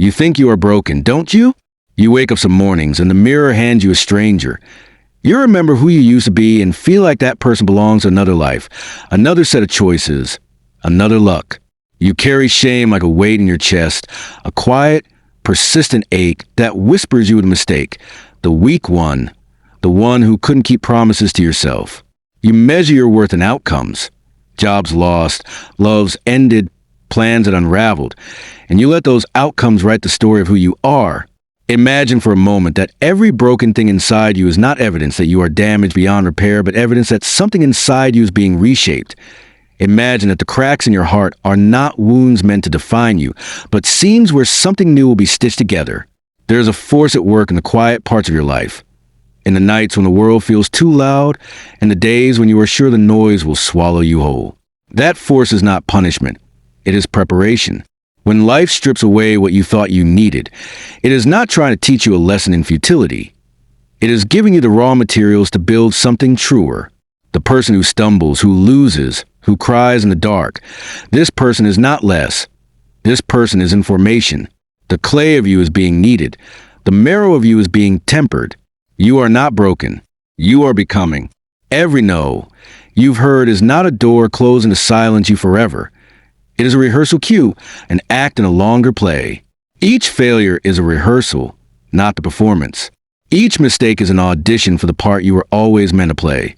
You think you are broken, don't you? You wake up some mornings and the mirror hands you a stranger. You remember who you used to be and feel like that person belongs to another life, another set of choices, another luck. You carry shame like a weight in your chest, a quiet, persistent ache that whispers you a mistake, the weak one, the one who couldn't keep promises to yourself. You measure your worth in outcomes, jobs lost, loves ended, plans that unraveled, and you let those outcomes write the story of who you are. Imagine for a moment that every broken thing inside you is not evidence that you are damaged beyond repair, but evidence that something inside you is being reshaped. Imagine that the cracks in your heart are not wounds meant to define you, but seams where something new will be stitched together. There is a force at work in the quiet parts of your life. In the nights when the world feels too loud, and the days when you are sure the noise will swallow you whole. That force is not punishment. It is preparation. When life strips away what you thought you needed, it is not trying to teach you a lesson in futility. It is giving you the raw materials to build something truer. The person who stumbles, who loses, who cries in the dark, this person is not less. This person is in formation. The clay of you is being kneaded. The marrow of you is being tempered. You are not broken. You are becoming. Every no you've heard is not a door closing to silence you forever. It is a rehearsal cue, an act in a longer play. Each failure is a rehearsal, not the performance. Each mistake is an audition for the part you were always meant to play.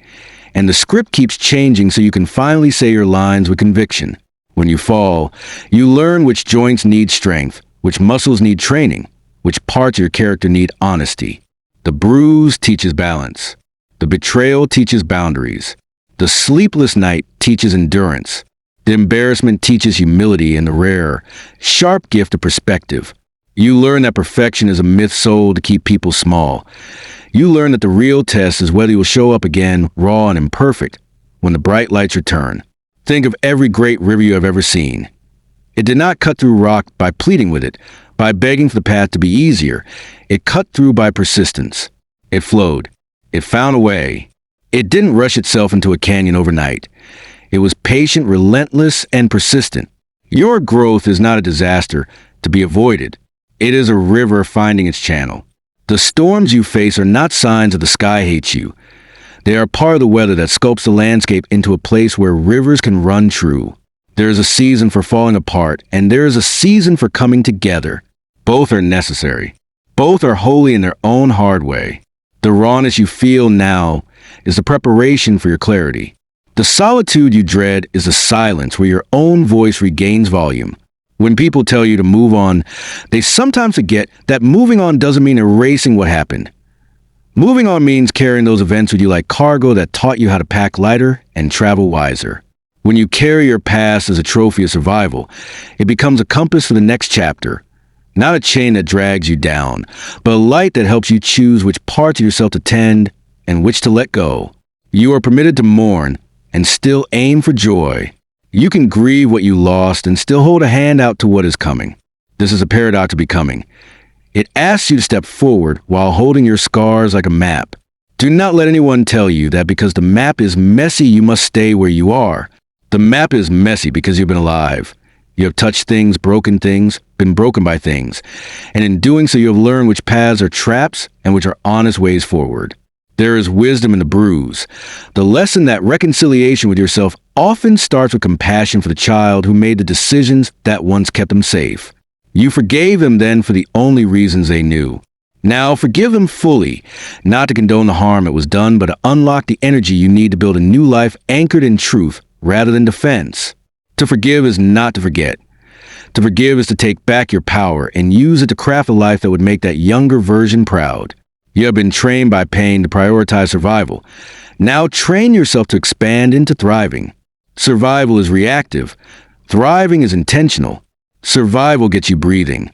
And the script keeps changing so you can finally say your lines with conviction. When you fall, you learn which joints need strength, which muscles need training, which parts of your character need honesty. The bruise teaches balance. The betrayal teaches boundaries. The sleepless night teaches endurance. The embarrassment teaches humility and the rare, sharp gift of perspective. You learn that perfection is a myth sold to keep people small. You learn that the real test is whether you will show up again, raw and imperfect, when the bright lights return. Think of every great river you have ever seen. It did not cut through rock by pleading with it, by begging for the path to be easier. It cut through by persistence. It flowed. It found a way. It didn't rush itself into a canyon overnight. It was patient, relentless, and persistent. Your growth is not a disaster to be avoided. It is a river finding its channel. The storms you face are not signs that the sky hates you. They are part of the weather that sculpts the landscape into a place where rivers can run true. There is a season for falling apart, and there is a season for coming together. Both are necessary. Both are holy in their own hard way. The rawness you feel now is the preparation for your clarity. The solitude you dread is the silence where your own voice regains volume. When people tell you to move on, they sometimes forget that moving on doesn't mean erasing what happened. Moving on means carrying those events with you like cargo that taught you how to pack lighter and travel wiser. When you carry your past as a trophy of survival, it becomes a compass for the next chapter. Not a chain that drags you down, but a light that helps you choose which parts of yourself to tend and which to let go. You are permitted to mourn and still aim for joy. You can grieve what you lost and still hold a hand out to what is coming. This is a paradox of becoming. It asks you to step forward while holding your scars like a map. Do not let anyone tell you that because the map is messy, you must stay where you are. The map is messy because you've been alive. You have touched things, broken things, been broken by things. And in doing so, you have learned which paths are traps and which are honest ways forward. There is wisdom in the bruise. The lesson that reconciliation with yourself often starts with compassion for the child who made the decisions that once kept them safe. You forgave them then for the only reasons they knew. Now forgive them fully, not to condone the harm that was done, but to unlock the energy you need to build a new life anchored in truth rather than defense. To forgive is not to forget. To forgive is to take back your power and use it to craft a life that would make that younger version proud. You have been trained by pain to prioritize survival. Now train yourself to expand into thriving. Survival is reactive. Thriving is intentional. Survival gets you breathing.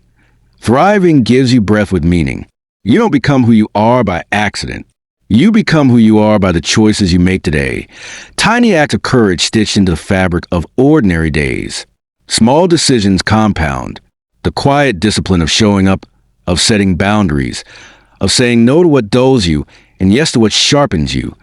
Thriving gives you breath with meaning. You don't become who you are by accident. You become who you are by the choices you make today. Tiny acts of courage stitched into the fabric of ordinary days. Small decisions compound. The quiet discipline of showing up, of setting boundaries, of saying no to what dulls you and yes to what sharpens you.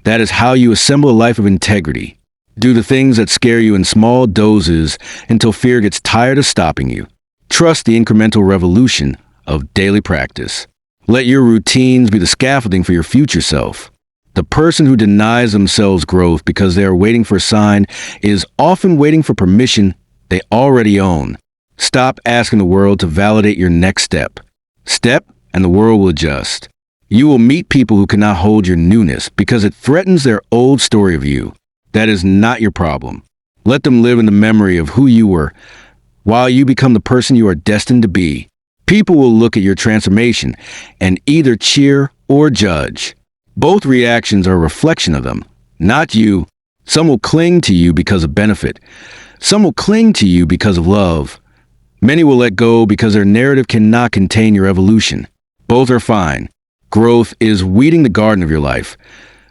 That is how you assemble a life of integrity. Do the things that scare you in small doses until fear gets tired of stopping you. Trust the incremental revolution of daily practice. Let your routines be the scaffolding for your future self. The person who denies themselves growth because they are waiting for a sign is often waiting for permission they already own. Stop asking the world to validate your next step. Step, and the world will adjust. You will meet people who cannot hold your newness because it threatens their old story of you. That is not your problem. Let them live in the memory of who you were while you become the person you are destined to be. People will look at your transformation and either cheer or judge. Both reactions are a reflection of them, not you. Some will cling to you because of benefit. Some will cling to you because of love. Many will let go because their narrative cannot contain your evolution. Both are fine. Growth is weeding the garden of your life.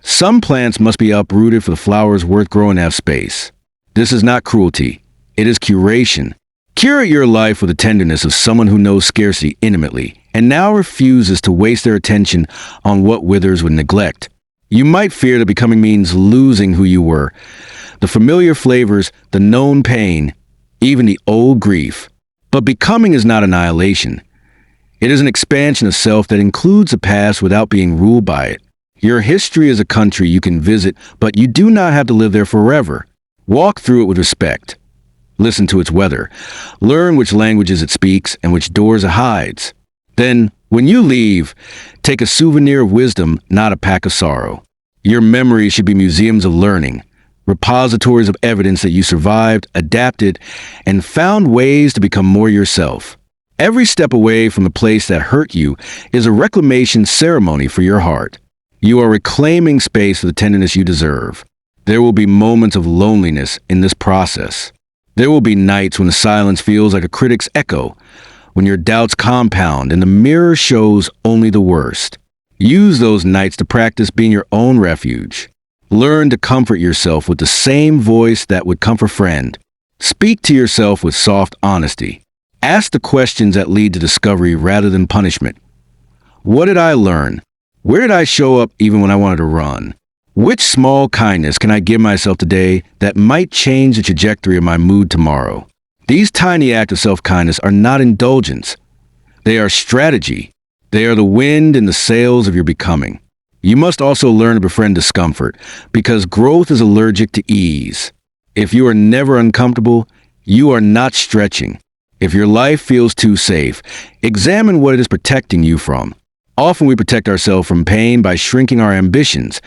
Some plants must be uprooted for the flowers worth growing to have space. This is not cruelty. It is curation. Curate your life with the tenderness of someone who knows scarcity intimately and now refuses to waste their attention on what withers with neglect. You might fear that becoming means losing who you were, the familiar flavors, the known pain, even the old grief. But becoming is not annihilation. It is an expansion of self that includes the past without being ruled by it. Your history is a country you can visit, but you do not have to live there forever. Walk through it with respect. Listen to its weather. Learn which languages it speaks and which doors it hides. Then, when you leave, take a souvenir of wisdom, not a pack of sorrow. Your memories should be museums of learning, repositories of evidence that you survived, adapted, and found ways to become more yourself. Every step away from the place that hurt you is a reclamation ceremony for your heart. You are reclaiming space for the tenderness you deserve. There will be moments of loneliness in this process. There will be nights when the silence feels like a critic's echo, when your doubts compound and the mirror shows only the worst. Use those nights to practice being your own refuge. Learn to comfort yourself with the same voice that would comfort a friend. Speak to yourself with soft honesty. Ask the questions that lead to discovery rather than punishment. What did I learn? Where did I show up even when I wanted to run? Which small kindness can I give myself today that might change the trajectory of my mood tomorrow? These tiny acts of self-kindness are not indulgence. They are strategy. They are the wind in the sails of your becoming. You must also learn to befriend discomfort, because growth is allergic to ease. If you are never uncomfortable, you are not stretching. If your life feels too safe, examine what it is protecting you from. Often we protect ourselves from pain by shrinking our ambitions,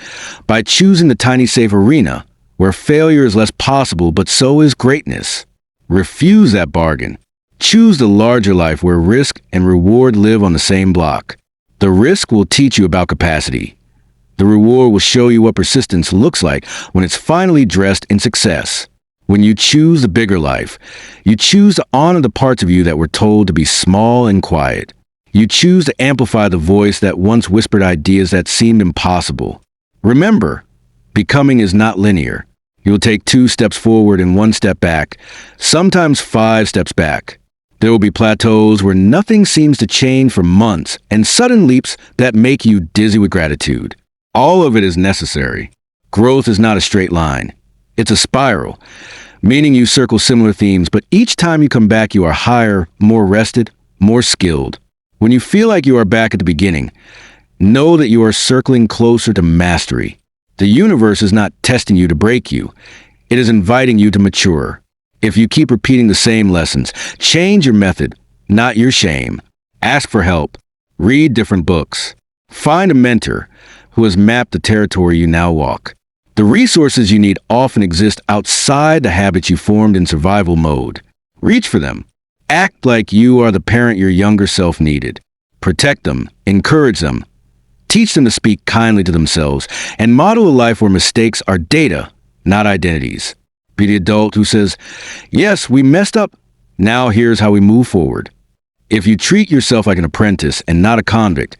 by choosing the tiny safe arena where failure is less possible, but so is greatness. Refuse that bargain. Choose the larger life where risk and reward live on the same block. The risk will teach you about capacity. The reward will show you what persistence looks like when it's finally dressed in success. When you choose the bigger life, you choose to honor the parts of you that were told to be small and quiet. You choose to amplify the voice that once whispered ideas that seemed impossible. Remember, becoming is not linear. You'll take 2 steps forward and 1 step back, sometimes 5 steps back. There will be plateaus where nothing seems to change for months, and sudden leaps that make you dizzy with gratitude. All of it is necessary. Growth is not a straight line. It's a spiral, meaning you circle similar themes, but each time you come back you are higher, more rested, more skilled. When you feel like you are back at the beginning, know that you are circling closer to mastery. The universe is not testing you to break you. It is inviting you to mature. If you keep repeating the same lessons, change your method, not your shame. Ask for help. Read different books. Find a mentor who has mapped the territory you now walk. The resources you need often exist outside the habits you formed in survival mode. Reach for them. Act like you are the parent your younger self needed. Protect them, encourage them, teach them to speak kindly to themselves, and model a life where mistakes are data, not identities. Be the adult who says, yes, we messed up. Now here's how we move forward. If you treat yourself like an apprentice and not a convict,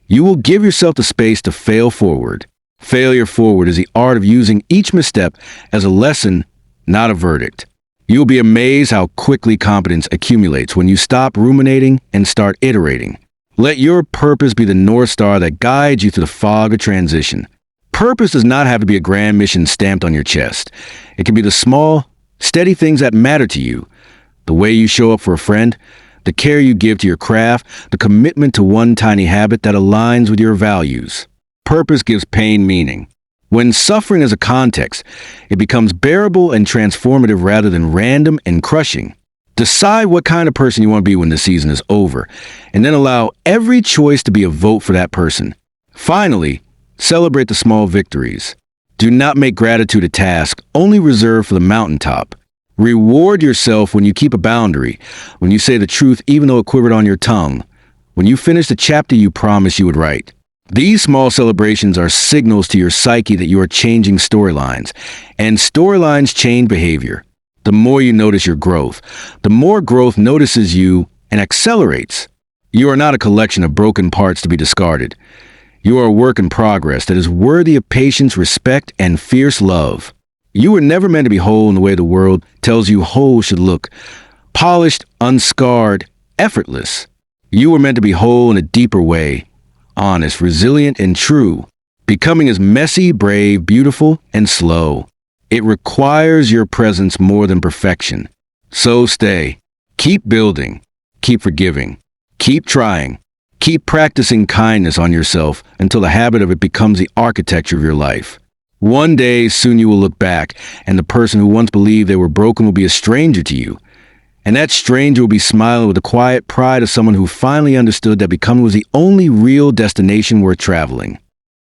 you will give yourself the space to fail forward. Failure forward is the art of using each misstep as a lesson, not a verdict. You'll be amazed how quickly competence accumulates when you stop ruminating and start iterating. Let your purpose be the North Star that guides you through the fog of transition. Purpose does not have to be a grand mission stamped on your chest. It can be the small, steady things that matter to you. The way you show up for a friend, the care you give to your craft, the commitment to one tiny habit that aligns with your values. Purpose gives pain meaning. When suffering is a context, it becomes bearable and transformative rather than random and crushing. Decide what kind of person you want to be when the season is over, and then allow every choice to be a vote for that person. Finally, celebrate the small victories. Do not make gratitude a task only reserved for the mountaintop. Reward yourself when you keep a boundary, when you say the truth even though it quivered on your tongue, when you finish the chapter you promised you would write. These small celebrations are signals to your psyche that you are changing storylines, and storylines change behavior. The more you notice your growth, the more growth notices you and accelerates. You are not a collection of broken parts to be discarded. You are a work in progress that is worthy of patience, respect, and fierce love. You were never meant to be whole in the way the world tells you whole should look. Polished, unscarred, effortless. You were meant to be whole in a deeper way. Honest, resilient, and true. Becoming is messy, brave, beautiful, and slow. It requires your presence more than perfection. So stay. Keep building. Keep forgiving. Keep trying. Keep practicing kindness on yourself until the habit of it becomes the architecture of your life. One day, soon you will look back, and the person who once believed they were broken will be a stranger to you. And that stranger will be smiling with the quiet pride of someone who finally understood that becoming was the only real destination worth traveling.